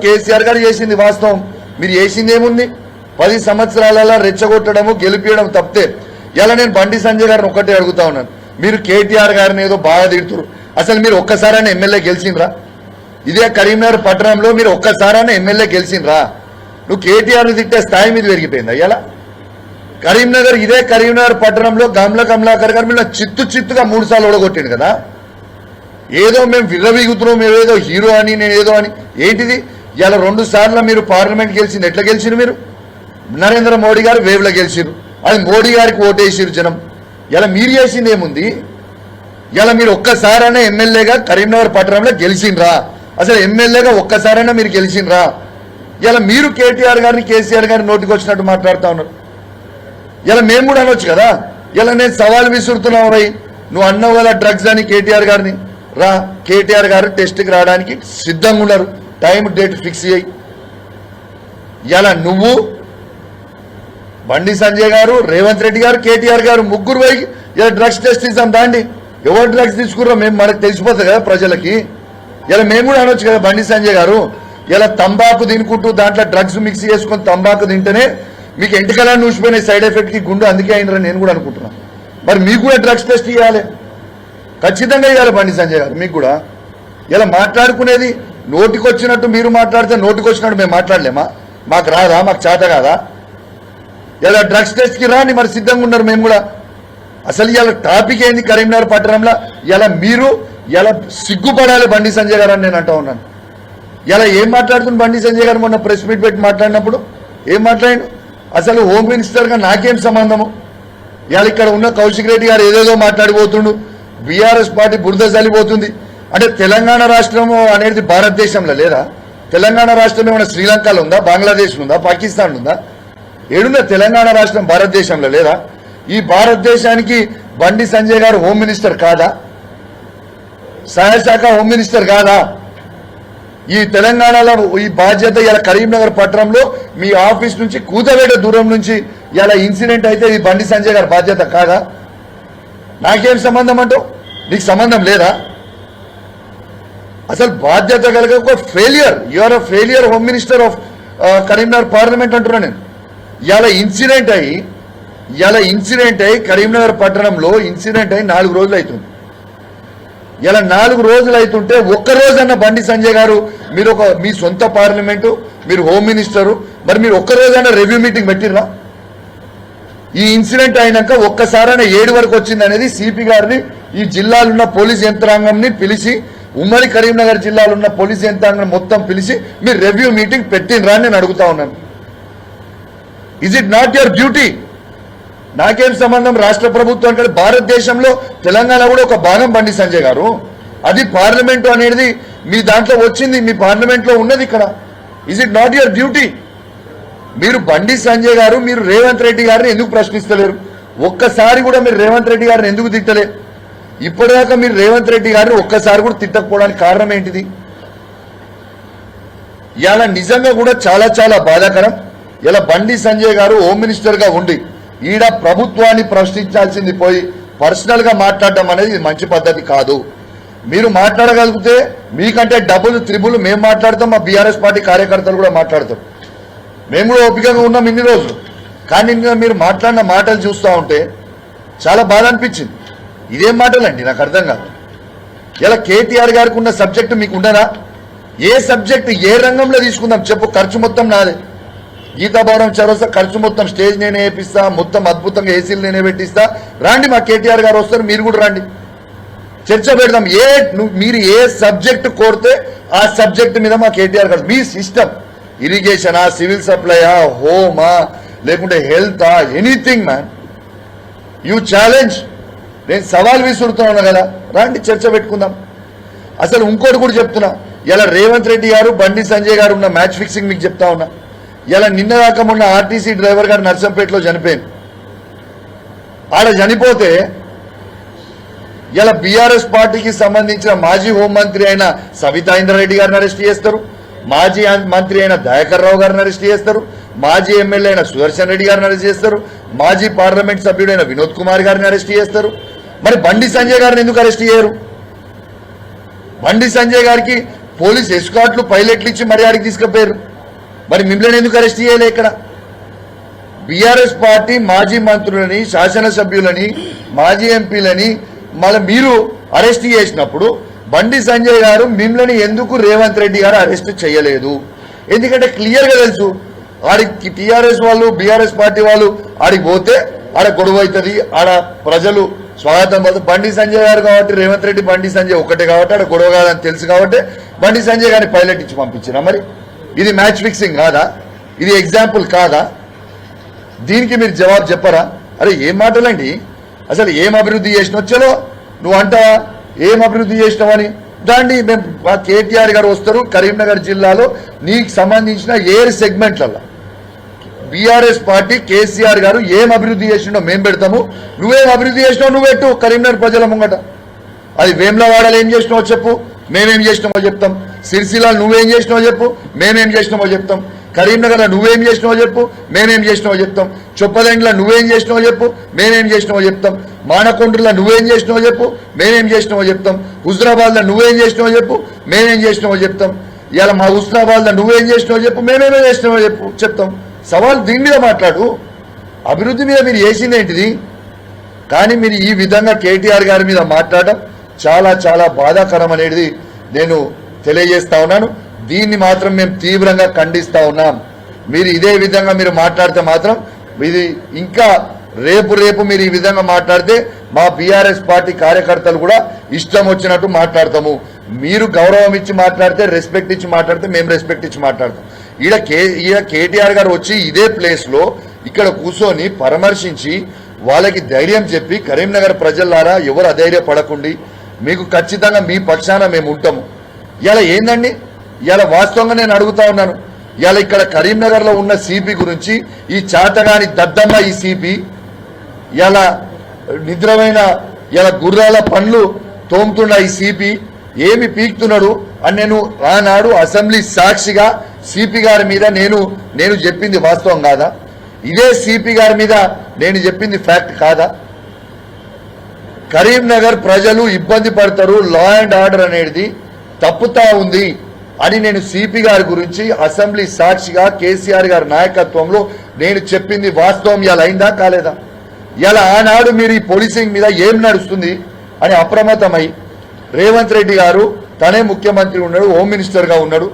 కేసీఆర్ గారు చేసింది వాస్తవం. మీరు చేసింది ఏముంది? 10 సంవత్సరాలలో రెచ్చగొట్టడము గెలిపించడం తప్పితే. ఇలా నేను బండి సంజయ్ గారిని ఒక్కటే అడుగుతా ఉన్నాను, మీరు కేటీఆర్ గారిని ఏదో బాగా తిడుతున్నారు, అసలు మీరు ఒక్కసారైనా ఎమ్మెల్యే గెలిచిండ్రా? ఇదే కరీంనగర్ పట్టణంలో మీరు ఒక్కసారైనా ఎమ్మెల్యే గెలిచిండ్రా? నువ్వు కేటీఆర్ని తిట్టే స్థాయి మీద పెరిగిపోయిందా ఇలా? కరీంనగర్, ఇదే కరీంనగర్ పట్టణంలో గమ్ల కమలాకర్ గారు మీరు చిత్తుగా 3 సార్లు ఓడగొట్టిండు కదా. ఏదో మేము విర్రవీగుతున్నాం, మేమేదో హీరో అని, నేను ఏదో అని. ఏంటిది? ఇలా 2 సార్లు మీరు పార్లమెంట్ గెలిచింది. ఎట్లా గెలిచిండు మీరు? నరేంద్ర మోడీ గారు వేవ్లో గెలిచిరు, అది మోడీ గారికి ఓటేసిరు జనం. ఇలా మీరు చేసింది ఏముంది? ఇలా మీరు ఒక్కసారైనా ఎమ్మెల్యేగా కరీంనగర్ పట్టణంలో గెలిచిండ్రా? అసలు ఎమ్మెల్యేగా ఒక్కసారైనా మీరు గెలిచిండ్రా? ఇలా మీరు కేటీఆర్ గారిని కేసీఆర్ గారిని నోటికి వచ్చినట్టు మాట్లాడుతూ ఉన్నారు. ఇలా మేము కూడా అనొచ్చు కదా. ఇలా నేను సవాల్ విసురుతున్నావు, రై నువ్వు అన్నావు కదా డ్రగ్స్ అని కేటీఆర్ గారిని. రా, కేటీఆర్ గారు టెస్ట్కి రావడానికి సిద్ధంగా ఉన్నారు, టైం డేట్ ఫిక్స్ చేయి. ఇలా నువ్వు, బండి సంజయ్ గారు, రేవంత్ రెడ్డి గారు, కేటీఆర్ గారు ముగ్గురు పోయి ఇలా డ్రగ్స్ టెస్ట్ ఇస్తాం దాండి. ఎవరు డ్రగ్స్ తీసుకుర్రో మేము మనకు తెలిసిపోతుంది కదా ప్రజలకి. ఇలా మేము కూడా అనొచ్చు కదా బండి సంజయ్ గారు, ఇలా తంబాకు తినుకుంటూ దాంట్లో డ్రగ్స్ మిక్స్ చేసుకొని తంబాకు తింటేనే మీకు ఎంటికలా నూసిపోయిన సైడ్ ఎఫెక్ట్కి గుండు అందుకే అయినరని నేను కూడా అనుకుంటున్నాను. మరి మీకు కూడా డ్రగ్స్ టెస్ట్ ఇవ్వాలి, ఖచ్చితంగా ఇవ్వాలి బండి సంజయ్ గారు మీకు కూడా. ఇలా మాట్లాడుకునేది నోటికొచ్చినట్టు మీరు మాట్లాడితే నోటికొచ్చినట్టు మేము మాట్లాడలేమా? మాకు రాదా? మాకు చేత కాదా? ఇలా డ్రగ్స్ టెస్ట్కి రాని మరి సిద్ధంగా ఉన్నారు మేము కూడా. అసలు ఇలా టాపిక్ ఏంది కరీంనగర్ పట్టణంలో? ఇలా మీరు ఇలా సిగ్గుపడాలి బండి సంజయ్ గారు అని నేను అంటూ ఉన్నాను. ఇలా ఏం మాట్లాడుతుంది బండి సంజయ్ గారు? మొన్న ప్రెస్ మీట్ పెట్టి మాట్లాడినప్పుడు ఏం మాట్లాడాడు? అసలు హోమ్ మినిస్టర్గా నాకేం సంబంధము? ఇవాళ ఇక్కడ ఉన్న కౌశిక్ రెడ్డి గారు ఏదేదో మాట్లాడిపోతుండు, బీఆర్ఎస్ పార్టీ బురద చల్లిపోతుంది. అంటే తెలంగాణ రాష్ట్రం అనేది భారతదేశంలో లేదా? తెలంగాణ రాష్ట్రం ఏమైనా శ్రీలంకలో ఉందా, బంగ్లాదేశ్ ఉందా, పాకిస్తాన్ ఉందా? ఏడుందా తెలంగాణ రాష్ట్రం భారతదేశంలో లేదా? ఈ భారతదేశానికి బండి సంజయ్ గారు హోమ్ మినిస్టర్ కాదా? సహాయశాఖ హోమ్ మినిస్టర్ కాదా? ఈ తెలంగాణలో ఈ బాధ్యత ఇలా కరీంనగర్ పట్టణంలో మీ ఆఫీస్ నుంచి కూతవేట దూరం నుంచి ఇలా ఇన్సిడెంట్ అయితే ఇది బండి సంజయ్ గారి బాధ్యత కాదా? నాకేం సంబంధం అంటావు? నీకు సంబంధం లేదా? అసలు బాధ్యత కలిగే ఒక failure, you are a failure home minister of Karimnagar parliament అంటున్నా నేను. ఇలా ఇన్సిడెంట్ అయ్యి కరీంనగర్ పట్టణంలో ఇన్సిడెంట్ అయ్యి 4 రోజులు అవుతుంది. ఇలా 4 రోజులు అవుతుంటే ఒక్కరోజన్న బండి సంజయ్ గారు మీరు మీ సొంత పార్లమెంటు, మీరు హోమ్ మినిస్టరు, మరి మీరు ఒక్కరోజైనా రివ్యూ మీటింగ్ పెట్టిర్రా? ఈ ఇన్సిడెంట్ అయినాక ఒక్కసారైనా 7 వరకు వచ్చింది అనేది సిపి గారిని, ఈ జిల్లాలున్న పోలీస్ యంత్రాంగంని పిలిచి, ఉమ్మడి కరీంనగర్ జిల్లాలో ఉన్న పోలీస్ యంత్రాంగం మొత్తం పిలిచి మీరు రివ్యూ మీటింగ్ పెట్టినరా అని నేను అడుగుతా ఉన్నాను. Is it not your duty? నాకేం సంబంధం రాష్ట్ర ప్రభుత్వం? అంటే భారతదేశంలో తెలంగాణ కూడా ఒక భాగం బండి సంజయ్ గారు. అది పార్లమెంటు అనేది మీ దాంట్లో వచ్చింది, మీ పార్లమెంట్లో ఉన్నది ఇక్కడ. Is it not your duty? మీరు బండి సంజయ్ గారు, మీరు రేవంత్ రెడ్డి గారిని ఎందుకు ప్రశ్నిస్తలేరు? ఒక్కసారి కూడా మీరు రేవంత్ రెడ్డి గారిని ఎందుకు తిట్టలే? ఇప్పటిదాకా మీరు రేవంత్ రెడ్డి గారిని ఒక్కసారి కూడా తిట్టకపోవడానికి కారణం ఏంటిది? ఇలా నిజంగా కూడా చాలా చాలా బాధాకరం. ఇలా బండి సంజయ్ గారు హోమ్ మినిస్టర్గా ఉండి ఈడ ప్రభుత్వాన్ని ప్రశ్నించాల్సింది పోయి పర్సనల్ గా మాట్లాడడం అనేది మంచి పద్ధతి కాదు. మీరు మాట్లాడగలిగితే మీకంటే డబుల్ త్రిబుల్ మేము మాట్లాడతాం, మా బీఆర్ఎస్ పార్టీ కార్యకర్తలు కూడా మాట్లాడతాం. మేము కూడా ఓపికగా ఉన్నాం ఇన్ని రోజులు. కానీ మీరు మాట్లాడిన మాటలు చూస్తూ ఉంటే చాలా బాధ అనిపించింది. ఇదేం మాటలండి నాకు అర్థం కాదు. ఇలా కేటీఆర్ గారికి ఉన్న సబ్జెక్టు మీకు ఉండదా? ఏ సబ్జెక్టు ఏ రంగంలో తీసుకుందాం చెప్పు? ఖర్చు మొత్తం నాదే. గీతాభవనం చరోసా ఖర్చు మొత్తం స్టేజ్ నేనే వేపిస్తా, మొత్తం అద్భుతంగా ఏసీలు నేనే పెట్టిస్తా. రాండి, మా కేటీఆర్ గారు వస్తారు, మీరు కూడా రండి, చర్చ పెడదాం. మీరు ఏ సబ్జెక్ట్ కోరితే ఆ సబ్జెక్ట్ మీద మా కేటీఆర్ గారు, మీ సిస్టమ్ ఇరిగేషనా, సివిల్ సప్లైయా, హోమా, లేకుంటే హెల్తా, ఎనీథింగ్ మ్యాన్, యూ ఛాలెంజ్. నేను సవాల్ విసురుతున్నాను కదా, రండి చర్చ పెట్టుకుందాం. అసలు ఇంకోటి కూడా చెప్తున్నా, ఇలా రేవంత్ రెడ్డి గారు, బండి సంజయ్ గారు ఉన్న మ్యాచ్ ఫిక్సింగ్ మీకు చెప్తా ఉన్నా. ఇలా నిన్న దాకా మొన్న ఆర్టీసీ డ్రైవర్ గారు నర్సంపేటలో చనిపోయింది. ఆడ చనిపోతే ఇలా బీఆర్ఎస్ పార్టీకి సంబంధించిన మాజీ హోంమంత్రి అయిన సవితా ఇంద్రారెడ్డి గారిని అరెస్ట్ చేస్తారు, మాజీ మంత్రి అయిన దయాకర్ రావు గారిని అరెస్ట్ చేస్తారు, మాజీ ఎమ్మెల్యే అయిన సుదర్శన్ రెడ్డి గారిని అరెస్ట్ చేస్తారు, మాజీ పార్లమెంట్ సభ్యుడైన వినోద్ కుమార్ గారిని అరెస్ట్ చేస్తారు. మరి బండి సంజయ్ గారిని ఎందుకు అరెస్ట్ చేయరు? బండి సంజయ్ గారికి పోలీస్ ఎస్కాట్లు పైలట్లు ఇచ్చి మరి ఆడికి తీసుకుపోయారు. మరి మిమ్మల్ని ఎందుకు అరెస్ట్ చేయలే? ఇక్కడ బీఆర్ఎస్ పార్టీ మాజీ మంత్రులని, శాసనసభ్యులని, మాజీ ఎంపీలని మళ్ళీ మీరు అరెస్ట్ చేసినప్పుడు బండి సంజయ్ గారు మిమ్మల్ని ఎందుకు రేవంత్ రెడ్డి గారు అరెస్ట్ చేయలేదు? ఎందుకంటే క్లియర్ గా తెలుసు ఆడికి టీఆర్ఎస్ వాళ్ళు, బీఆర్ఎస్ పార్టీ వాళ్ళు ఆడికి పోతే ఆడ గొడవ అవుతుంది, ఆడ ప్రజలు స్వాగతం పడుతుంది. బండి సంజయ్ గారు కాబట్టి, రేవంత్ రెడ్డి బండి సంజయ్ ఒకటే కాబట్టి ఆడ గొడవ కాదని తెలుసు కాబట్టి బండి సంజయ్ గారిని పైలట్ ఇచ్చి పంపించినా? మరి ఇది మ్యాచ్ ఫిక్సింగ్ కాదా? ఇది ఎగ్జాంపుల్ కాదా? దీనికి మీరు జవాబు చెప్పరా? అరే ఏం మాటలండి, అసలు ఏం అభివృద్ధి చేసినావు? చలో నువ్వు అంటావా ఏం అభివృద్ధి చేసినావని? దాన్ని మేము కేటీఆర్ గారు వస్తారు కరీంనగర్ జిల్లాలో నీకు సంబంధించిన ఏర్ సెగ్మెంట్లలో బీఆర్ఎస్ పార్టీ కేసీఆర్ గారు ఏం అభివృద్ధి చేసినో మేము పెడతాము. నువ్వేం అభివృద్ధి చేసినావు నువ్వు పెట్టు కరీంనగర్ ప్రజల ముంగట. అది వేములవాడలో ఏం చేసినావో చెప్పు, మేమేం చేసినామో చెప్తాం. సిరిసిల్ల నువ్వేం చేసినావో చెప్పు, మేమేం చేసినామో చెప్తాం. కరీంనగర్లో నువ్వేం చేసినావో చెప్పు, మేమేం చేసినావో చెప్తాం. చొప్పదండిలో నువ్వేం చేసినావో చెప్పు, మేమేం చేసినావో చెప్తాం. మానకొండలో నువ్వేం చేసినావో చెప్పు, మేమేం చేసినావో చెప్తాం. హుజరాబాద్లో నువ్వేం చేసినావో చెప్పు, మేమేం చేసినావో చెప్తాం. ఇవాళ మా హుస్నాబాద్లో నువ్వేం చేసినావో చెప్పు, మేమేమేం చేసినావో చెప్తాం. సవాల్ దీని మీద మాట్లాడు. అభివృద్ధి మీద మీరు చేసింది ఏంటిది? కానీ మీరు ఈ విధంగా కేటీఆర్ గారి మీద మాట్లాడడం చాలా చాలా బాధాకరం అనేది నేను తెలియజేస్తా ఉన్నాను. దీన్ని మాత్రం మేము తీవ్రంగా ఖండిస్తా ఉన్నాం. మీరు ఇదే విధంగా మీరు మాట్లాడితే మాత్రం ఇది ఇంకా రేపు మీరు ఈ విధంగా మాట్లాడితే మా బీఆర్ఎస్ పార్టీ కార్యకర్తలు కూడా ఇష్టం వచ్చినట్టు మాట్లాడతాము. మీరు గౌరవం ఇచ్చి మాట్లాడితే, రెస్పెక్ట్ ఇచ్చి మాట్లాడితే మేము రెస్పెక్ట్ ఇచ్చి మాట్లాడతాం. ఈడ కేటీఆర్ గారు వచ్చి ఇదే ప్లేస్ లో ఇక్కడ కూర్చొని పరామర్శించి వాళ్ళకి ధైర్యం చెప్పి, కరీంనగర్ ప్రజలారా ఎవరు అధైర్యపడకండి, మీకు ఖచ్చితంగా మీ పక్షాన మేము ఉంటాము. ఇలా ఏందండి, ఇలా వాస్తవంగా నేను అడుగుతా ఉన్నాను. ఇలా ఇక్కడ కరీంనగర్ లో ఉన్న సిపి గురించి, ఈ చాతగాని దద్దమ్మ ఈ సిపి ఇలా నిద్రమైన ఇలా గుర్రాల పండ్లు తోముతున్న ఈ సిపి ఏమి పీక్తున్నాడు అని నేను ఆనాడు అసెంబ్లీ సాక్షిగా సిపి గారి మీద నేను చెప్పింది వాస్తవం కాదా? ఇదే సిపి గారి మీద నేను చెప్పింది ఫ్యాక్ట్ కాదా? కరీంనగర్ ప్రజలు ఇబ్బంది పడతారు, లా అండ్ ఆర్డర్ అనేది తప్పుతా ఉంది అని నేను సిపి గారి గురించి అసెంబ్లీ సాక్షిగా కేసీఆర్ గారి నాయకత్వంలో నేను చెప్పింది వాస్తవం. ఇలా అయిందా కాలేదా? ఇలా ఆనాడు మీరు ఈ పోలీసింగ్ మీద ఏం నడుస్తుంది అని అప్రమత్తమై రేవంత్ రెడ్డి గారు తనే ముఖ్యమంత్రి ఉన్నాడు, హోమ్ మినిస్టర్ గా ఉన్నాడు,